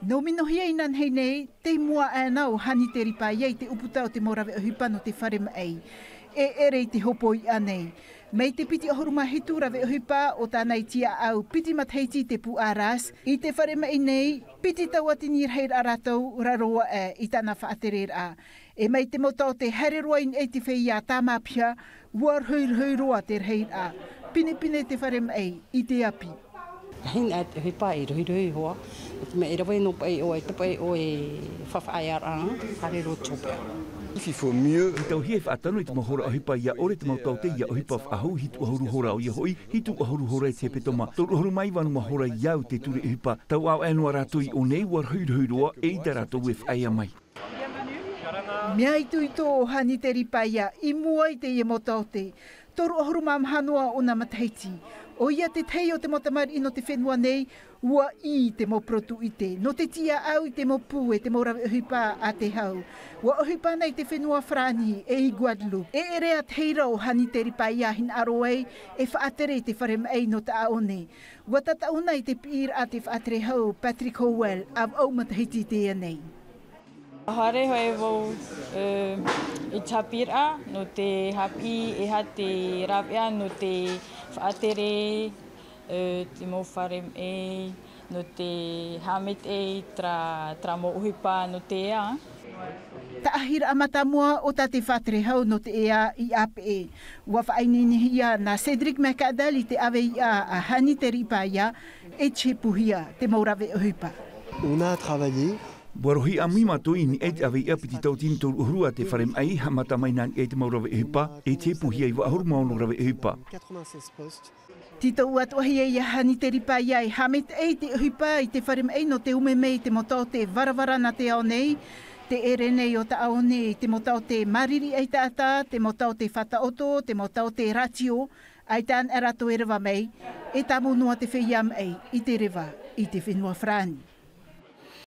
No minohia inan hei nei, te mua anau Hina Teriipaia i te uputau te morawe o hipano te wharema ei. E ere i te hopo i anei. Mei te piti ohuruma hitu rawe o hipa o tānei tia au piti matheiti te pu aras. I te wharema i nei, piti tau ati nirheir aratou raroa i tāna whaaterer a. E mei te motau te hareroa in e te whea tāmapia, war huiroa te reir a. Pine te wharema ei, i te api. Hina Teriipaia i roi hoa. Me e rawe no pai o e tapai o e whawhaiara, harero tōpea. Il faut mieux. I tau hie whaatano i te mahora o hipa ia ore te mautau te ia o hipa whahu hitu ahuru hora o ia hoi, hitu ahuru hora e te petoma. Tau ahuru mai wanu mahora iau te ture i hipa, tau au anua rātoi o nei war huiroa e i te rātou e whaia mai. Mea i tui tō Hina Teriipaia, i mua i te ia motau te. Toru ahuru mamhanua o na mataiti. O ia te tei o te motamari ino te whenua nei, ua i te mo protu i te. No te tia au i te mo pū e te mo rawe ohipa a te hau. Ua ohipa nei te whenua Frani e i Guadeloupe. E ere a teira o Hina Teriipaia hin aroei e whaatere te wharema ei no Taaone. Ua tatauna i te pīr a te whaatere hau Patrick Howell av au matahiti te anei. Hare hoi wau i tapira no te hapi e ha te rawea no te whaatere te mo wharem e no te hamit e tra mo uhipa no te ea. Taahira amatamua o ta te whaatere hau no te ea i ape e. Ua whaainihia na Cedric Macadali te awe i a Hina Teriipaia e te puhia te maurawe uhipa. On a travaillé. Warohi a mima toi ni e te awe ia piti tau tini tōru uhurua te wharem ai hamata mai nang e te maurawe hipa e te puhia i wa ahuru maono rawe hipa. 96 postes. Tito uatohi e Hina Teriipaia i hamet e te uhipa i te wharem ei no te ume mei te motau te varavara na te ao nei, te ere nei o Taaone, te motau te mariri ei tātā, te motau te whataoto, te motau te ratio, ai tān erato e rewa mei, e tamu noa te whiam ei i te rewa i te whenua Frani.